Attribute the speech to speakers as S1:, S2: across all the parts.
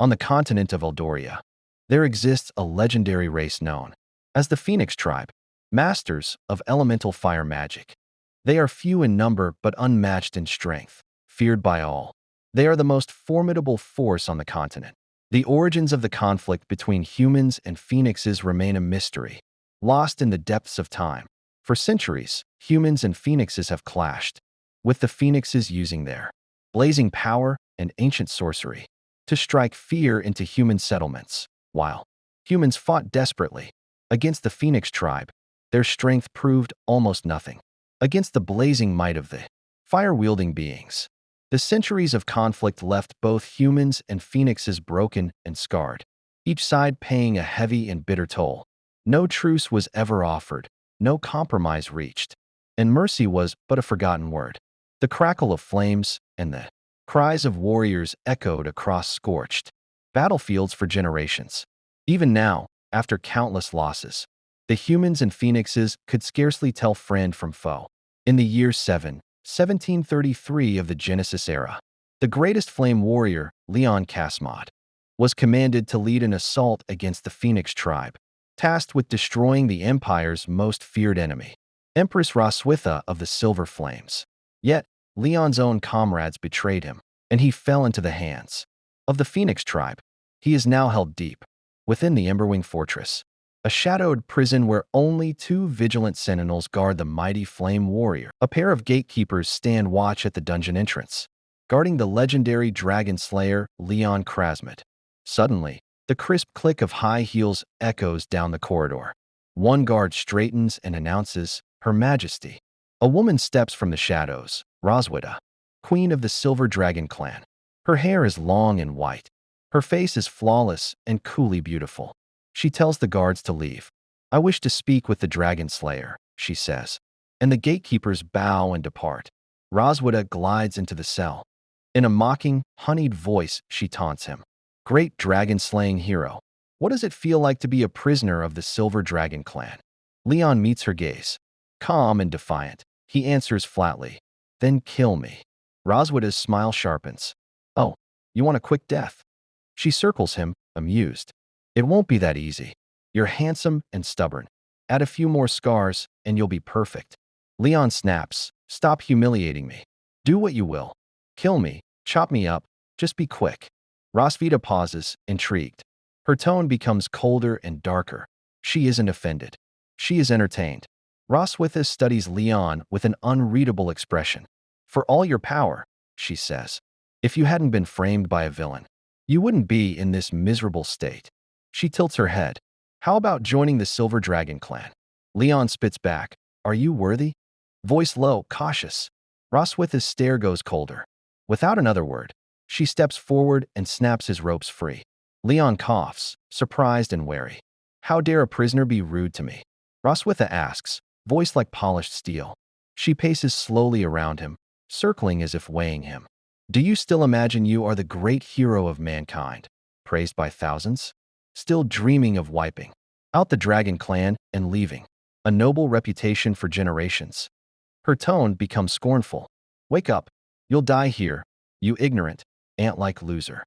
S1: On the continent of Eldoria, there exists a legendary race known as the Phoenix Tribe, masters of elemental fire magic. They are few in number but unmatched in strength, feared by all. They are the most formidable force on the continent. The origins of the conflict between humans and phoenixes remain a mystery, lost in the depths of time. For centuries, humans and phoenixes have clashed, with the phoenixes using their blazing power and ancient sorcery to strike fear into human settlements. While humans fought desperately against the Phoenix Tribe, their strength proved almost nothing against the blazing might of the fire-wielding beings. The centuries of conflict left both humans and phoenixes broken and scarred, each side paying a heavy and bitter toll. No truce was ever offered, no compromise reached, and mercy was but a forgotten word. The crackle of flames and the cries of warriors echoed across scorched battlefields for generations. Even now, after countless losses, the humans and phoenixes could scarcely tell friend from foe. In the year 1733 of the Genesis era, the greatest flame warrior, Leon Casmod, was commanded to lead an assault against the Phoenix Tribe, tasked with destroying the Empire's most feared enemy, Empress Roswitha of the Silver Flames. Yet, Leon's own comrades betrayed him, and he fell into the hands of the Phoenix Tribe. He is now held deep within the Emberwing Fortress, a shadowed prison where only two vigilant sentinels guard the mighty flame warrior. A pair of gatekeepers stand watch at the dungeon entrance, guarding the legendary dragon slayer Leon Krasmod. Suddenly, the crisp click of high heels echoes down the corridor. One guard straightens and announces, "Her Majesty." A woman steps from the shadows, Roswitha, queen of the Silver Dragon clan. Her hair is long and white. Her face is flawless and coolly beautiful. She tells the guards to leave. "I wish to speak with the Dragon Slayer," she says, and the gatekeepers bow and depart. Roswitha glides into the cell. In a mocking, honeyed voice, she taunts him. "Great dragon-slaying hero, what does it feel like to be a prisoner of the Silver Dragon clan?" Leon meets her gaze. Calm and defiant, he answers flatly, "Then kill me." Roswitha's smile sharpens. "Oh, you want a quick death?" She circles him, amused. "It won't be that easy. You're handsome and stubborn. Add a few more scars, and you'll be perfect." Leon snaps, "Stop humiliating me. Do what you will. Kill me, chop me up, just be quick." Rosvita pauses, intrigued. Her tone becomes colder and darker. She isn't offended. She is entertained. Roswitha studies Leon with an unreadable expression. "For all your power," she says, "if you hadn't been framed by a villain, you wouldn't be in this miserable state." She tilts her head. "How about joining the Silver Dragon clan?" Leon spits back, "Are you worthy?" Voice low, cautious. Roswitha's stare goes colder. Without another word, she steps forward and snaps his ropes free. Leon coughs, surprised and wary. "How dare a prisoner be rude to me?" Roswitha asks, voice like polished steel. She paces slowly around him, circling as if weighing him. "Do you still imagine you are the great hero of mankind, praised by thousands? Still dreaming of wiping out the Dragon clan and leaving a noble reputation for generations?" Her tone becomes scornful. "Wake up. You'll die here, you ignorant, ant-like loser."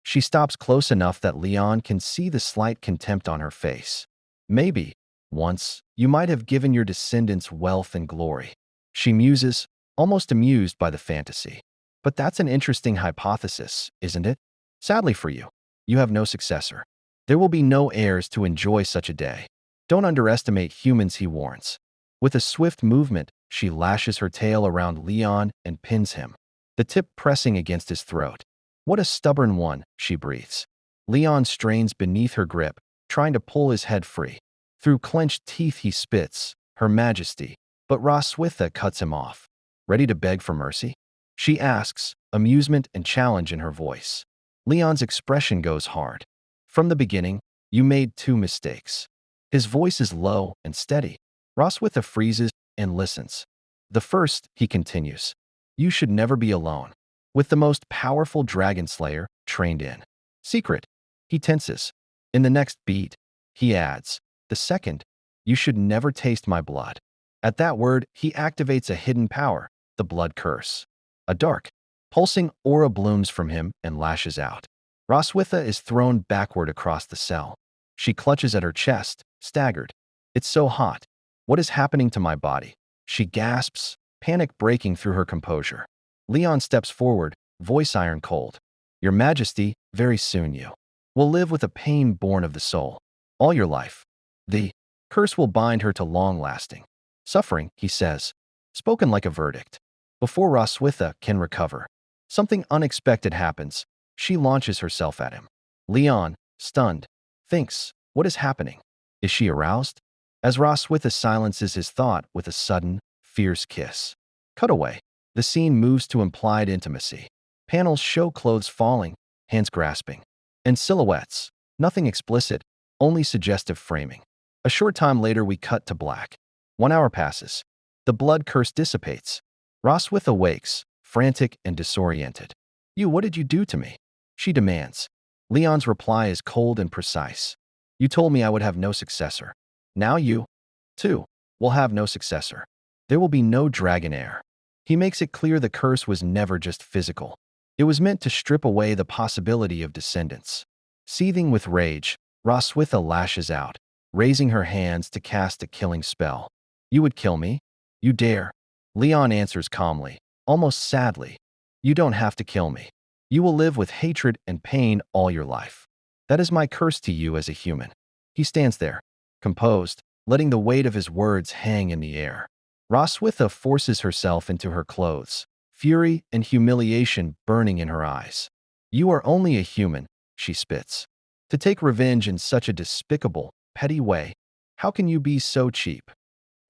S1: She stops close enough that Leon can see the slight contempt on her face. "Maybe, once, you might have given your descendants wealth and glory." She muses, almost amused by the fantasy. "But that's an interesting hypothesis, isn't it? Sadly for you, you have no successor. There will be no heirs to enjoy such a day. Don't underestimate humans," he warns. With a swift movement, she lashes her tail around Leon and pins him, the tip pressing against his throat. "What a stubborn one," she breathes. Leon strains beneath her grip, trying to pull his head free. Through clenched teeth he spits, "Her Majesty," but Roswitha cuts him off. "Ready to beg for mercy?" she asks, amusement and challenge in her voice. Leon's expression goes hard. "From the beginning, you made two mistakes." His voice is low and steady. Roswitha freezes and listens. "The first," he continues, "you should never be alone with the most powerful dragon slayer trained in secret." He tenses. In the next beat, he adds, "The second, you should never taste my blood." At that word, he activates a hidden power, the blood curse. A dark, pulsing aura blooms from him and lashes out. Roswitha is thrown backward across the cell. She clutches at her chest, staggered. It's so hot. What is happening to my body? She gasps, panic breaking through her composure. Leon steps forward, voice iron cold. Your Majesty, very soon you will live with a pain born of the soul. All your life. The curse will bind her to long-lasting suffering, he says, spoken like a verdict. Before Roswitha can recover, something unexpected happens. She launches herself at him. Leon, stunned, thinks, what is happening? Is she aroused? As Roswitha silences his thought with a sudden, fierce kiss. Cutaway. The scene moves to implied intimacy. Panels show clothes falling, hands grasping, and silhouettes. Nothing explicit, only suggestive framing. A short time later, we cut to black. 1 hour passes. The blood curse dissipates. Roswitha wakes, frantic and disoriented. What did you do to me? She demands. Leon's reply is cold and precise. You told me I would have no successor. Now you, too, will have no successor. There will be no dragon heir. He makes it clear the curse was never just physical. It was meant to strip away the possibility of descendants. Seething with rage, Roswitha lashes out, raising her hands to cast a killing spell. You would kill me? You dare? Leon answers calmly, almost sadly. You don't have to kill me. You will live with hatred and pain all your life. That is my curse to you as a human. He stands there, composed, letting the weight of his words hang in the air. Roswitha forces herself into her clothes, fury and humiliation burning in her eyes. You are only a human, she spits. To take revenge in such a despicable, petty way, how can you be so cheap?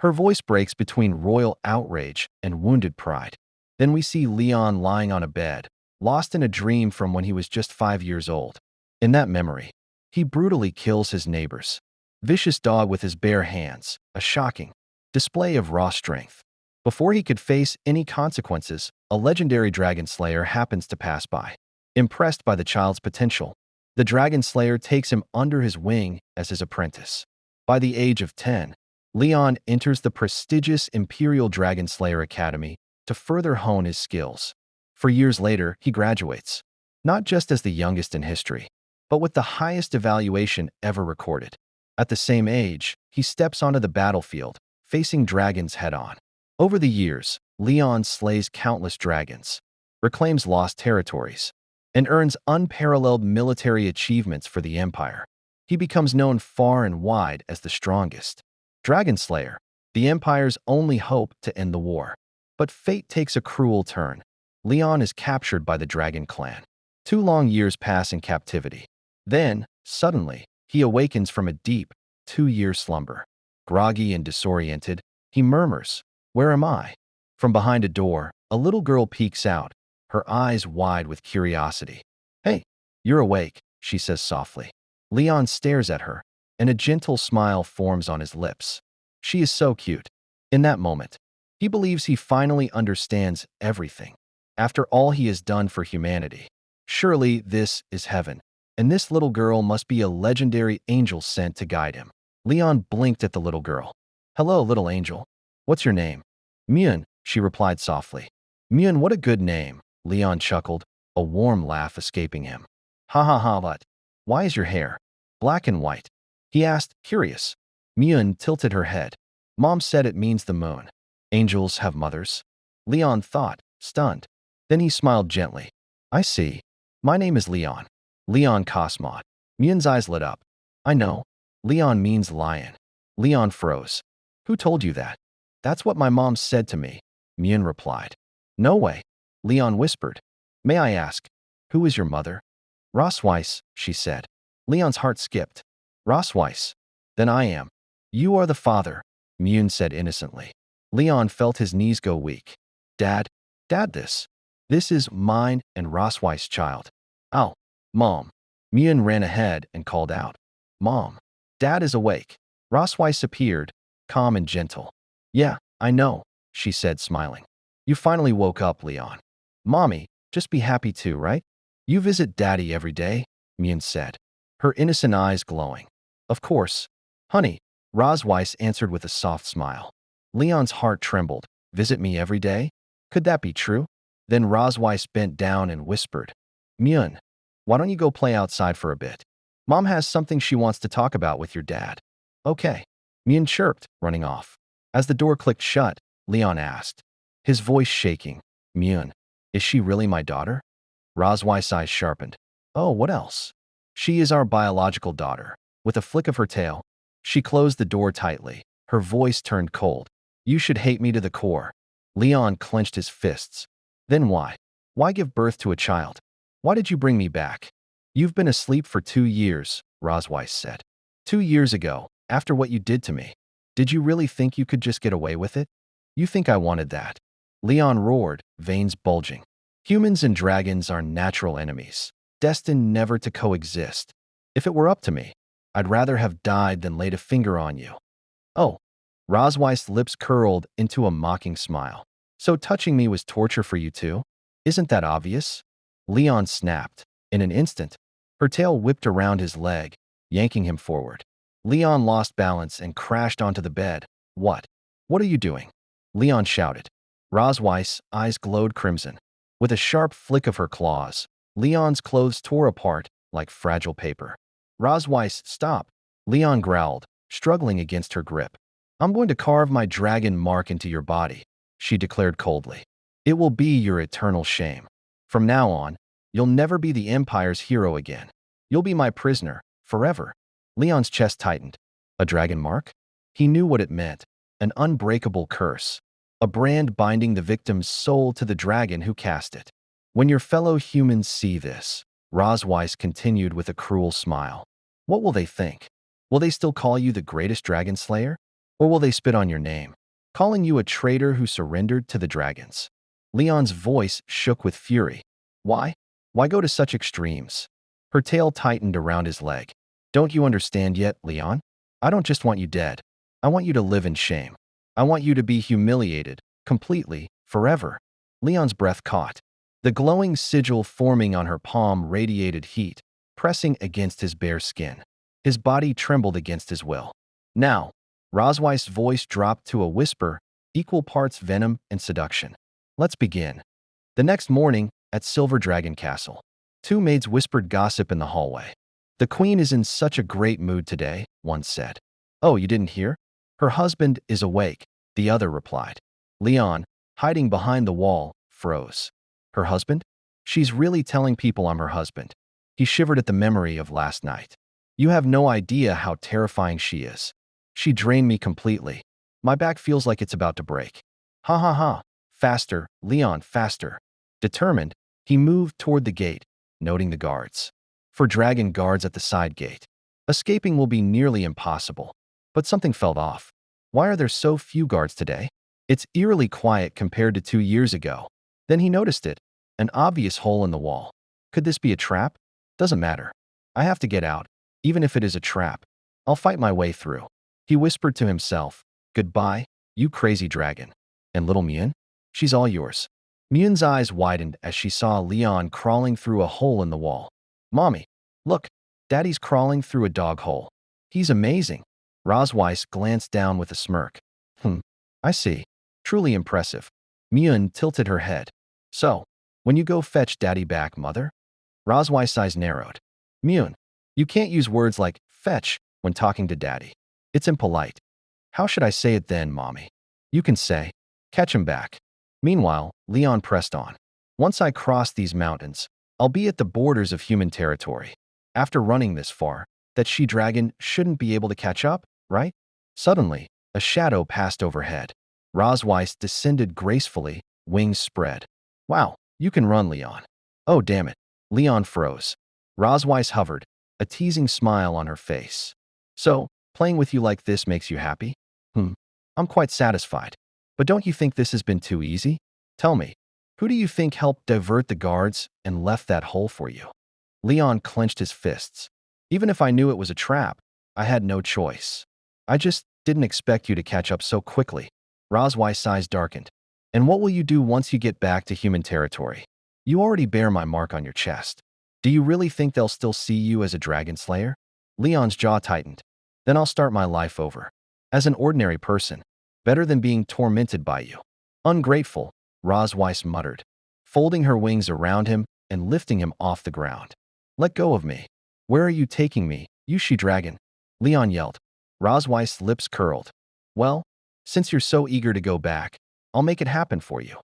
S1: Her voice breaks between royal outrage and wounded pride. Then we see Leon lying on a bed, lost in a dream from when he was just 5 years old. In that memory, he brutally kills his neighbors. Vicious dog with his bare hands, a shocking display of raw strength. Before he could face any consequences, a legendary dragon slayer happens to pass by. Impressed by the child's potential, the dragon slayer takes him under his wing as his apprentice. By the age of 10, Leon enters the prestigious Imperial Dragon Slayer Academy to further hone his skills. For years later, he graduates, not just as the youngest in history, but with the highest evaluation ever recorded. At the same age, he steps onto the battlefield, facing dragons head-on. Over the years, Leon slays countless dragons, reclaims lost territories, and earns unparalleled military achievements for the Empire. He becomes known far and wide as the strongest Dragon Slayer, the Empire's only hope to end the war. But fate takes a cruel turn. Leon is captured by the Dragon Clan. 2 long years pass in captivity. Then, suddenly, he awakens from a deep, 2-year slumber. Groggy and disoriented, he murmurs, "Where am I?" From behind a door, a little girl peeks out, her eyes wide with curiosity. "Hey, you're awake," she says softly. Leon stares at her, and a gentle smile forms on his lips. She is so cute. In that moment, he believes he finally understands everything. After all he has done for humanity, surely this is heaven, and this little girl must be a legendary angel sent to guide him. Leon blinked at the little girl. "Hello, little angel. What's your name?" "Myun," she replied softly. "Myun, what a good name," Leon chuckled, a warm laugh escaping him. "Ha ha ha, what? Why is your hair black and white?" he asked, curious. Myun tilted her head. "Mom said it means the moon. Angels have mothers." Leon thought, stunned. Then he smiled gently. "I see. My name is Leon. Leon Cosmod." Myun's eyes lit up. "I know. Leon means lion." Leon froze. "Who told you that?" "That's what my mom said to me," Myun replied. "No way," Leon whispered. "May I ask, who is your mother?" "Rosweiss," she said. Leon's heart skipped. "Rosweiss. Then I am." "You are the father," Myun said innocently. Leon felt his knees go weak. "Dad? Dad, this is mine and Rosweiss' child." "Ow, Mom." Myun ran ahead and called out. "Mom, Dad is awake." Rosweiss appeared, calm and gentle. "Yeah, I know," she said, smiling. "You finally woke up, Leon. Mommy, just be happy too, right? You visit Daddy every day," Myun said, her innocent eyes glowing. "Of course, honey," Rosweiss answered with a soft smile. Leon's heart trembled. "Visit me every day? Could that be true?" Then Rosweiss bent down and whispered, "Myun, Why don't you go play outside for a bit? Mom has something she wants to talk about with your dad. Okay. Mian chirped, running off. As the door clicked shut, Leon asked, his voice shaking, Mian, is she really my daughter? Roswei's eyes sharpened. Oh, what else? She is our biological daughter. With a flick of her tail, she closed the door tightly. Her voice turned cold. You should hate me to the core. Leon clenched his fists. Then why? Why give birth to a child? Why did you bring me back? You've been asleep for 2 years, Rosweiss said. 2 years ago, after what you did to me. Did you really think you could just get away with it? You think I wanted that? Leon roared, veins bulging. Humans and dragons are natural enemies, destined never to coexist. If it were up to me, I'd rather have died than laid a finger on you. Oh, Rosweiss's lips curled into a mocking smile. So touching me was torture for you too? Isn't that obvious? Leon snapped. In an instant, her tail whipped around his leg, yanking him forward. Leon lost balance and crashed onto the bed. What? What are you doing? Leon shouted. Rosweiss's eyes glowed crimson. With a sharp flick of her claws, Leon's clothes tore apart like fragile paper. Rosweiss, stop! Leon growled, struggling against her grip. I'm going to carve my dragon mark into your body, she declared coldly. It will be your eternal shame. From now on, you'll never be the Empire's hero again. You'll be my prisoner, forever. Leon's chest tightened. A dragon mark? He knew what it meant. An unbreakable curse. A brand binding the victim's soul to the dragon who cast it. When your fellow humans see this, Rosweiss continued with a cruel smile. What will they think? Will they still call you the greatest dragon slayer? Or will they spit on your name, calling you a traitor who surrendered to the dragons? Leon's voice shook with fury. Why? Why go to such extremes? Her tail tightened around his leg. Don't you understand yet, Leon? I don't just want you dead. I want you to live in shame. I want you to be humiliated, completely, forever. Leon's breath caught. The glowing sigil forming on her palm radiated heat, pressing against his bare skin. His body trembled against his will. Now, Rosweiss's voice dropped to a whisper, equal parts venom and seduction. Let's begin. The next morning, at Silver Dragon Castle, 2 maids whispered gossip in the hallway. The queen is in such a great mood today, one said. Oh, you didn't hear? Her husband is awake, the other replied. Leon, hiding behind the wall, froze. Her husband? She's really telling people I'm her husband. He shivered at the memory of last night. You have no idea how terrifying she is. She drained me completely. My back feels like it's about to break. Ha ha ha. Faster, Leon, faster. Determined, he moved toward the gate, noting the guards. 4 dragon guards at the side gate. Escaping will be nearly impossible. But something felt off. Why are there so few guards today? It's eerily quiet compared to 2 years ago. Then he noticed it. An obvious hole in the wall. Could this be a trap? Doesn't matter. I have to get out, even if it is a trap. I'll fight my way through. He whispered to himself. Goodbye, you crazy dragon. And little Mian? She's all yours. Mian's eyes widened as she saw Leon crawling through a hole in the wall. Mommy, look, Daddy's crawling through a dog hole. He's amazing. Rosweiss glanced down with a smirk. I see. Truly impressive. Mian tilted her head. So, when you go fetch Daddy back, Mother? Rosweiss' eyes narrowed. Mian, you can't use words like fetch when talking to Daddy. It's impolite. How should I say it then, Mommy? You can say, catch him back. Meanwhile, Leon pressed on. Once I cross these mountains, I'll be at the borders of human territory. After running this far, that she-dragon shouldn't be able to catch up, right? Suddenly, a shadow passed overhead. Rosweiss descended gracefully, wings spread. Wow, you can run, Leon. Oh, damn it. Leon froze. Rosweiss hovered, a teasing smile on her face. So, playing with you like this makes you happy? I'm quite satisfied. But don't you think this has been too easy? Tell me, who do you think helped divert the guards and left that hole for you? Leon clenched his fists. Even if I knew it was a trap, I had no choice. I just didn't expect you to catch up so quickly. Rosweiss' eyes darkened. And what will you do once you get back to human territory? You already bear my mark on your chest. Do you really think they'll still see you as a dragon slayer? Leon's jaw tightened. Then I'll start my life over. As an ordinary person. Better than being tormented by you. Ungrateful, Rosweiss muttered, folding her wings around him and lifting him off the ground. Let go of me. Where are you taking me, you she-dragon? Leon yelled. Rosweiss lips curled. Well, since you're so eager to go back, I'll make it happen for you.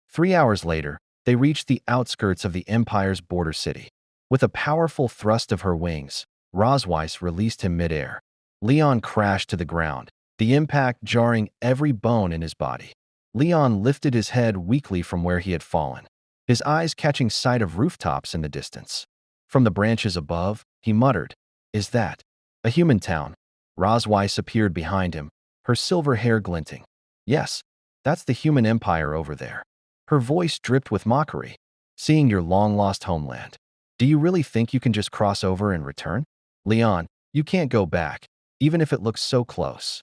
S1: 3 hours later, they reached the outskirts of the Empire's border city. With a powerful thrust of her wings, Rosweiss released him midair. Leon crashed to the ground, the impact jarring every bone in his body. Leon lifted his head weakly from where he had fallen, his eyes catching sight of rooftops in the distance. From the branches above, he muttered, "Is that a human town?" Rosweiss appeared behind him, her silver hair glinting. "Yes, that's the human empire over there." Her voice dripped with mockery. "Seeing your long-lost homeland. Do you really think you can just cross over and return? Leon, you can't go back, even if it looks so close."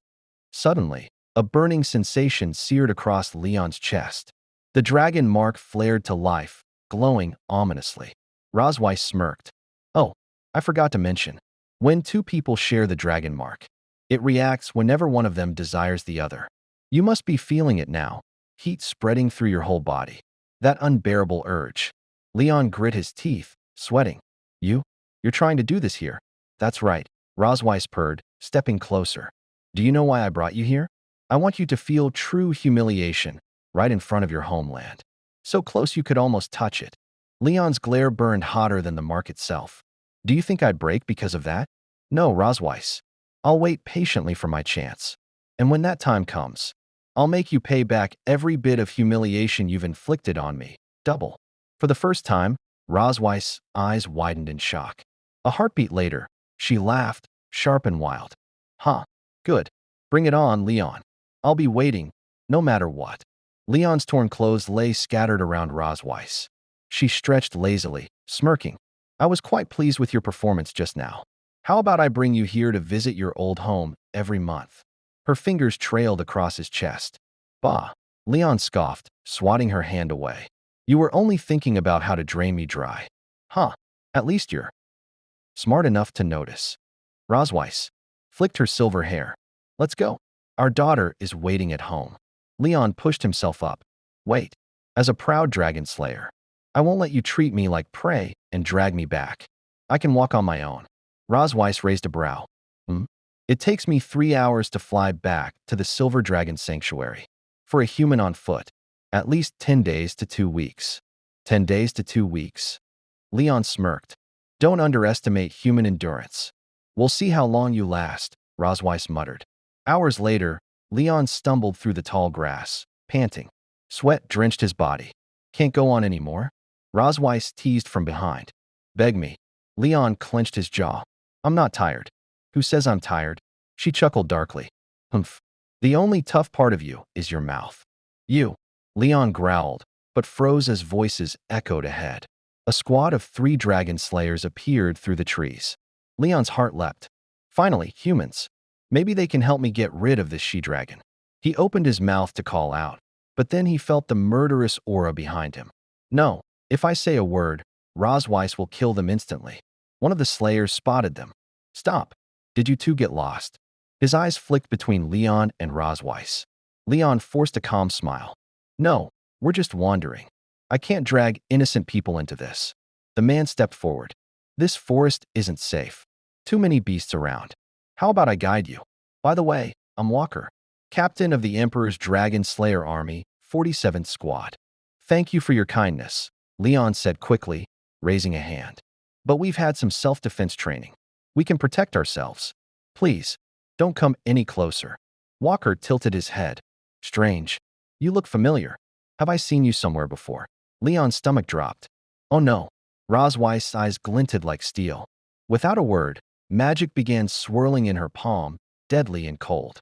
S1: Suddenly, a burning sensation seared across Leon's chest. The dragon mark flared to life, glowing ominously. Rosweiss smirked. "Oh, I forgot to mention. When two people share the dragon mark, it reacts whenever one of them desires the other. You must be feeling it now, heat spreading through your whole body. That unbearable urge." Leon grit his teeth, sweating. You're trying to do this here." "That's right," Rosweiss purred, stepping closer. "Do you know why I brought you here? I want you to feel true humiliation right in front of your homeland. So close you could almost touch it." Leon's glare burned hotter than the mark itself. "Do you think I'd break because of that?" "No, Rosweiss. I'll wait patiently for my chance. And when that time comes, I'll make you pay back every bit of humiliation you've inflicted on me, double." For the first time, Rosweiss' eyes widened in shock. A heartbeat later, she laughed, sharp and wild. "Huh. Good. Bring it on, Leon. I'll be waiting, no matter what." Leon's torn clothes lay scattered around Rosweiss. She stretched lazily, smirking. "I was quite pleased with your performance just now. How about I bring you here to visit your old home every month?" Her fingers trailed across his chest. "Bah," Leon scoffed, swatting her hand away. "You were only thinking about how to drain me dry. Huh, at least you're smart enough to notice." Rosweiss flicked her silver hair. "Let's go. Our daughter is waiting at home." Leon pushed himself up. "Wait. As a proud dragon slayer, I won't let you treat me like prey and drag me back. I can walk on my own." Rosweiss raised a brow. "Hmm? It takes me 3 hours to fly back to the Silver Dragon Sanctuary. For a human on foot, at least 10 days to 2 weeks. 10 days to 2 weeks. Leon smirked. "Don't underestimate human endurance." "We'll see how long you last," Rosweiss muttered. Hours later, Leon stumbled through the tall grass, panting. Sweat drenched his body. "Can't go on anymore?" Rosweiss teased from behind. "Beg me." Leon clenched his jaw. "I'm not tired." "Who says I'm tired?" She chuckled darkly. "Humph. The only tough part of you is your mouth." "You." Leon growled, but froze as voices echoed ahead. A squad of 3 dragon slayers appeared through the trees. Leon's heart leapt. Finally, humans. Maybe they can help me get rid of this she-dragon. He opened his mouth to call out, but then he felt the murderous aura behind him. "No, if I say a word, Rosweiss will kill them instantly." One of the slayers spotted them. "Stop. Did you two get lost?" His eyes flicked between Leon and Rosweiss. Leon forced a calm smile. "No, we're just wandering. I can't drag innocent people into this." The man stepped forward. "This forest isn't safe. Too many beasts around. How about I guide you? By the way, I'm Walker, captain of the Emperor's Dragon Slayer Army, 47th Squad." "Thank you for your kindness," Leon said quickly, raising a hand. "But we've had some self-defense training. We can protect ourselves. Please, don't come any closer." Walker tilted his head. "Strange. You look familiar. Have I seen you somewhere before?" Leon's stomach dropped. "Oh no." Rosweiss' eyes glinted like steel. Without a word, magic began swirling in her palm, deadly and cold.